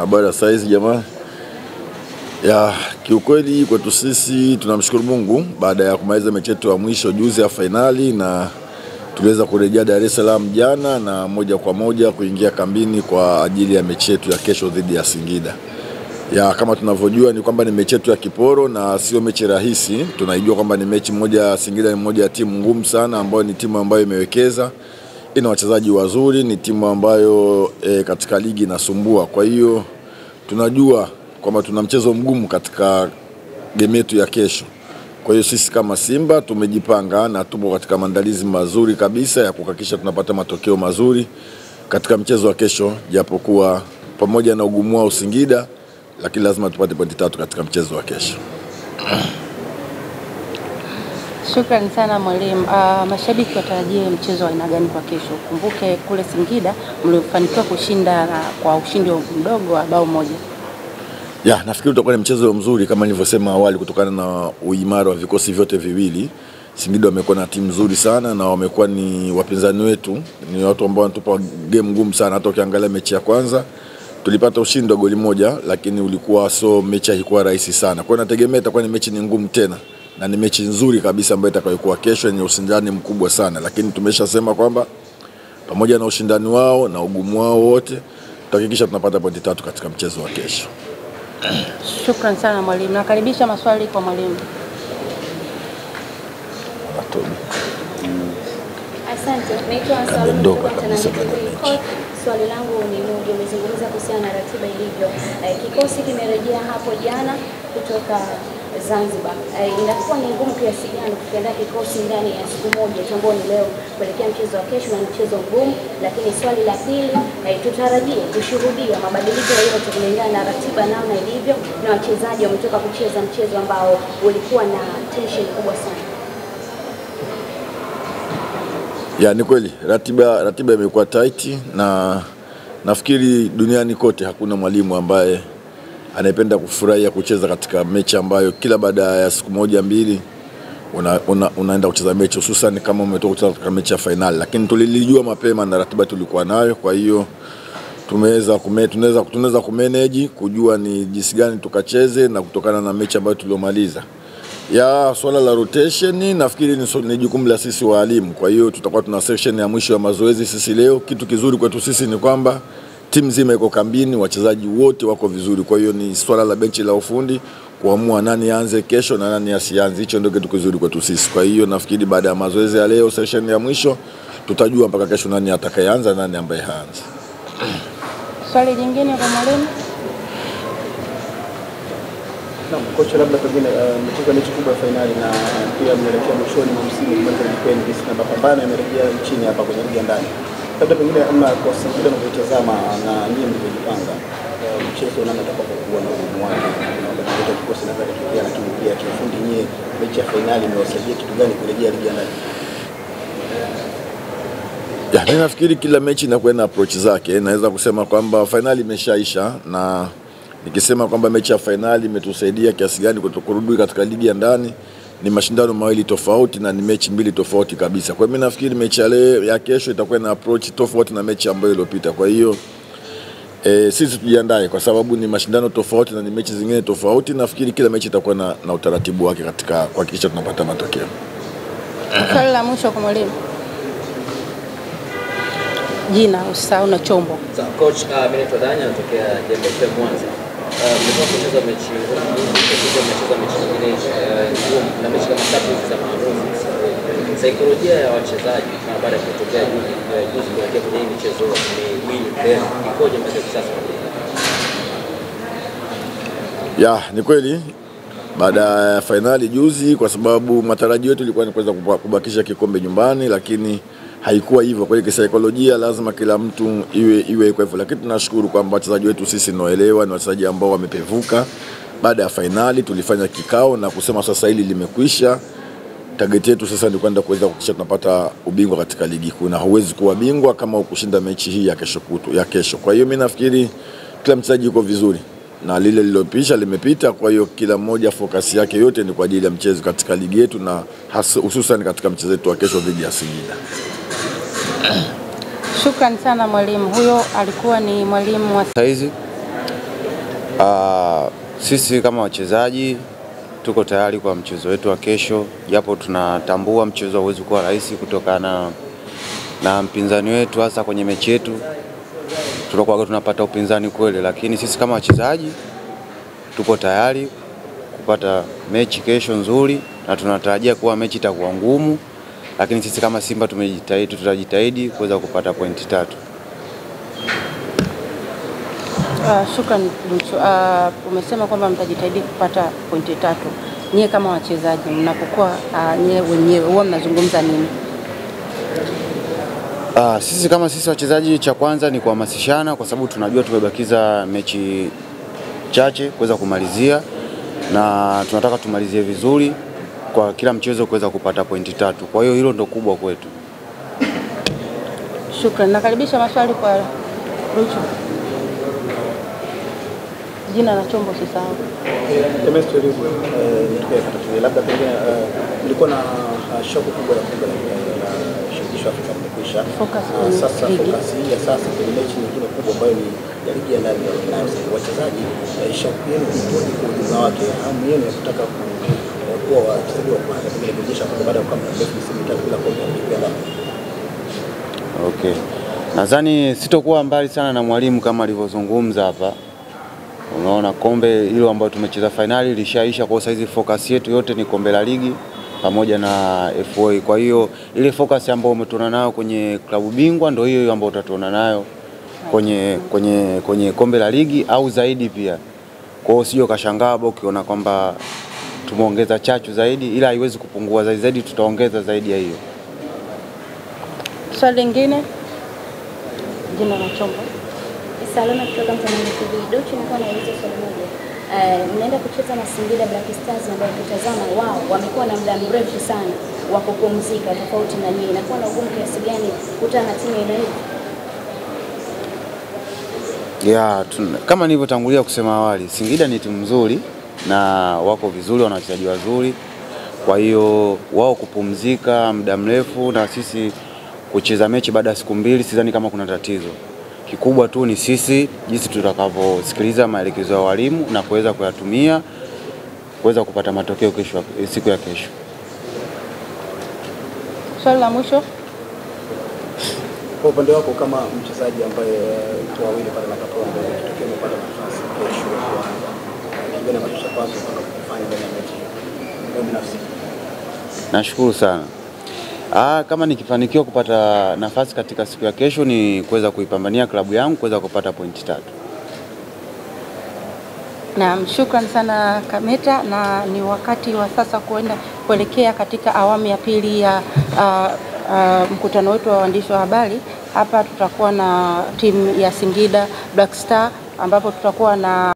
Habari saizi jamaa. Ya kiukweli kwetu sisi tunamshukuru Mungu baada ya kumaliza mechi yetu ya mwisho juzi ya finali, na tuliweza kurejea Dar es Salaam jana na moja kwa moja kuingia kambini kwa ajili ya mechi yetu ya kesho dhidi ya Singida. Ya kama tunavyojua ni kwamba ni mechi yetu ya kiporo na sio mechi rahisi. Tunaijua kwamba ni mechi moja, Singida ni moja ya timu ngumu sana ambayo ni timu ambayo imewekeza, ina wachezaji wazuri, ni timu ambayo katika ligi inasumbua. Kwa hiyo tunajua kwamba tuna mchezo mgumu katika game yetu ya kesho. Kwa hiyo sisi kama Simba tumejipanga na tupo katika maandalizi mazuri kabisa ya kuhakikisha tunapata matokeo mazuri katika mchezo wa kesho, japokuwa pamoja na ugumu wa Singida, lakini lazima tupate pointi 3 katika mchezo wa kesho. Shukrani sana mwalimu. Mashabiki watarajie mchezo wa aina gani kwa kesho? Kumbuke kule Singida mlifanikiwa kushinda kwa ushindi mdogo wa bao moja. Ya, nafikiri utakuwa ni mchezo mzuri kama nilivyosema awali, kutokana na uimara wa vikosi vyote viwili. Singida wamekuwa na timu nzuri sana na wamekuwa ni wapinzani wetu, ni watu ambao wanatupa game ngumu sana. Hata ukiangalia mechi ya kwanza tulipata ushindi wa goli moja, lakini ulikuwa mechi haikuwa rahisi sana. Kwa hiyo nategemea itakuwa ni mechi ngumu tena, na ni mechi nzuri kabisa ambayo itakayokuwa kesho, yenye ushindani mkubwa sana. Lakini tumeshasema kwamba pamoja na ushindani wao na ugumu wao wote, tutahakikisha tunapata pointi 3 katika mchezo wa kesho. Shukrani sana mwalimu. Nakaribisha maswali kwa mwalimu. Asante. Naitwa Salma kutoka TV. Swali langu ni moja, umezungumza kuhusiana na ratiba ilivyo. Kikosi kimerejea hapo jana kutoka Zanzibar. Inakuwa ni ngumu kiasi gani kukiandaa kikosi ndani ya siku moja ambao ni leo kuelekea mchezo wa kesho, na mchezo mgumu? Lakini swali la pili, tutarajie kushuhudia mabadiliko yoyote kulingana na ratiba namna ilivyo, na wachezaji wametoka kucheza mchezo ambao ulikuwa na tension kubwa sana? Ya, ni kweli ratiba imekuwa tight, na nafikiri duniani kote hakuna mwalimu ambaye anayependa kufurahia kucheza katika mechi ambayo kila baada ya siku moja mbili unaenda kucheza mechi, hususan kama umetoka kucheza katika mechi ya finali. Lakini tulilijua mapema na ratiba tulikuwa nayo, kwa hiyo tunaweza kumanage kujua ni jinsi gani tukacheze na kutokana na mechi ambayo tuliomaliza. Ya swala la rotation nafikiri ni jukumu la sisi walimu. Kwa hiyo tutakuwa tuna section ya mwisho ya mazoezi sisi leo. Kitu kizuri kwetu sisi ni kwamba timu nzima iko kambini, wachezaji wote wako vizuri. Kwa hiyo ni swala la benchi la ufundi kuamua nani aanze kesho na nani asianze. Hicho ndio kitu kizuri kwetu sisi. Kwa hiyo nafikiri baada ya mazoezi ya leo, section ya mwisho, tutajua mpaka kesho nani atakayeanza na nani ambaye haanzi. Swali jingine kwa mwalimu. Na kocha, labda pengine mchezo mechi kubwa ya finali na pia mnaelekea mwishoni mwa msimu mmoja wa kipindi na mapambano yamerejea nchini hapa kwenye ligi ndani. Labda pengine ama kwa Singida mnavyotazama na nyinyi mlivyojipanga mchezo na mtakapokuwa na ugumu wake, na labda kikosi na kile kile, lakini pia kifundi nyie mechi ya finali imewasaidia kitu gani kurejea ligi ndani? Ya, mimi nafikiri kila mechi inakuwa na approach zake. Naweza kusema kwamba finali imeshaisha, na nikisema kwamba mechi ya finali imetusaidia kiasi gani kutokurudi katika ligi ya ndani, ni mashindano mawili tofauti na ni mechi mbili tofauti kabisa. Kwa hiyo mimi nafikiri mechi ya kesho itakuwa na approach tofauti na mechi ambayo iliyopita. Kwa hiyo sisi tujiandae kwa sababu ni mashindano tofauti na ni mechi zingine tofauti. Nafikiri kila mechi itakuwa na utaratibu wake katika kuhakikisha tunapata matokeo. Swali la mwisho kwa mwalimu. Jina usahau na chombo. Coach, mimi naitwa Danya, natokea Jembe FM Mwanza. Mmetoka kucheza mechi nyingine na mechi kama 3 za maarufu. Saikolojia ya wachezaji baada ya kutokea juzi kuelekea kwenye hii michezo miwili ikoje mpaka sasa? Ya, ni kweli baada ya finali juzi, kwa sababu matarajio yetu ilikuwa ni kuweza kubakisha kikombe nyumbani, lakini haikuwa hivyo. Kwa hiyo kisaikolojia lazima kila mtu iwe kwa hivyo, lakini tunashukuru kwamba wachezaji wetu sisi tunaoelewa ni wachezaji ambao wamepevuka. Baada ya finali tulifanya kikao na kusema sasa hili limekwisha. Target yetu sasa ni kwenda kuweza kuhakikisha tunapata ubingwa katika ligi kuu, na huwezi kuwa bingwa kama ukushinda mechi hii ya kesho. Kwa hiyo mimi nafikiri kila mchezaji yuko vizuri na lile lilopisha limepita. Kwa hiyo kila mmoja focus yake yote ni kwa ajili ya mchezo katika ligi yetu, na hususan katika mchezo wetu wa kesho dhidi ya Singida. Shukrani sana mwalimu. Huyo alikuwa ni mwalimu wa saizi Sisi kama wachezaji tuko tayari kwa mchezo wetu wa kesho, japo tunatambua mchezo hauwezi kuwa rahisi kutokana na mpinzani wetu, hasa kwenye mechi yetu tunakuwa tunapata upinzani kweli, lakini sisi kama wachezaji tuko tayari kupata mechi kesho nzuri, na tunatarajia kuwa mechi itakuwa ngumu, lakini sisi kama Simba tumejitahidi, tutajitahidi kuweza kupata pointi 3. Shukrani Lucho. Umesema kwamba mtajitahidi kupata pointi 3. Nyie kama wachezaji mnapokuwa nyie wenyewe huwa mnazungumza nini? Sisi kama wachezaji, cha kwanza ni kuhamasishana, kwa sababu tunajua tumebakiza mechi chache kuweza kumalizia, na tunataka tumalizie vizuri kwa kila mchezo kuweza kupata pointi 3. Kwa hiyo hilo ndio kubwa kwetu. Shukrani. Nakaribisha maswali kwa Lucho. Jina na chombo sisahau. Labda pengine nilikuwa na shauku kubwa ya kuja na shirikisho Afrika limekwisha. Sasa focus hii ya sasa kwenye mechi nyingine kubwa ambayo ni ya ligi ya ndani ya wachezaji, shauku yenu ipoje kwa ujumla wake? Hamu yenu ya kutaka kuwa wachezaji wa kwanza pengine kuonyesha kwa baada ya kama msimu mitatu bila kombe la ligi ya ndani. Okay. Nadhani sitokuwa mbali sana na mwalimu kama alivyozungumza hapa. Unaona, kombe hilo ambalo tumecheza finali lishaisha, kwa saizi focus yetu yote ni kombe la ligi pamoja na FA. Kwa hiyo ile focus ambayo umetuona nayo kwenye klabu bingwa ndio hiyo ambayo utatuona nayo kwenye kombe la ligi au zaidi pia. Kwa hiyo sio kashangaa ukiona kwamba tumeongeza chachu zaidi, ila haiwezi kupungua zaidi, tutaongeza zaidi ya hiyo. Swali lingine? Jina na chombo. Salama kutoka Mtanzania TV. Dochi, nilikuwa nauliza swali moja. Mnaenda kucheza na Singida Black Stars ambao ukitazama wao wamekuwa na muda mrefu sana wa kupumzika tofauti na nyinyi. Inakuwa na ugumu kiasi gani kukutana na timu ile? Kama nilivyotangulia kusema awali, Singida ni timu nzuri na wako vizuri, wana wachezaji wazuri. Kwa hiyo wao kupumzika muda mrefu na sisi kucheza mechi baada ya siku 2, sidhani kama kuna tatizo. Kikubwa tu ni sisi jinsi tutakavyosikiliza maelekezo ya walimu na kuweza kuyatumia kuweza kupata matokeo kesho, siku ya kesho. Swali la mwisho. Kwa upande wako kama mchezaji ambaye wawili pale na Kapombe, kitokea umepata nafasi kesho kwanza, kingine maisha kwako kufanya ndani ya mechi wewe binafsi? Nashukuru sana. Kama nikifanikiwa kupata nafasi katika siku ya kesho, ni kuweza kuipambania klabu yangu kuweza kupata pointi 3. Naam, shukrani sana Kameta, na ni wakati wa sasa kuelekea katika awamu ya pili ya mkutano wetu wa waandishi wa habari. Hapa tutakuwa na timu ya Singida Black Star ambapo tutakuwa na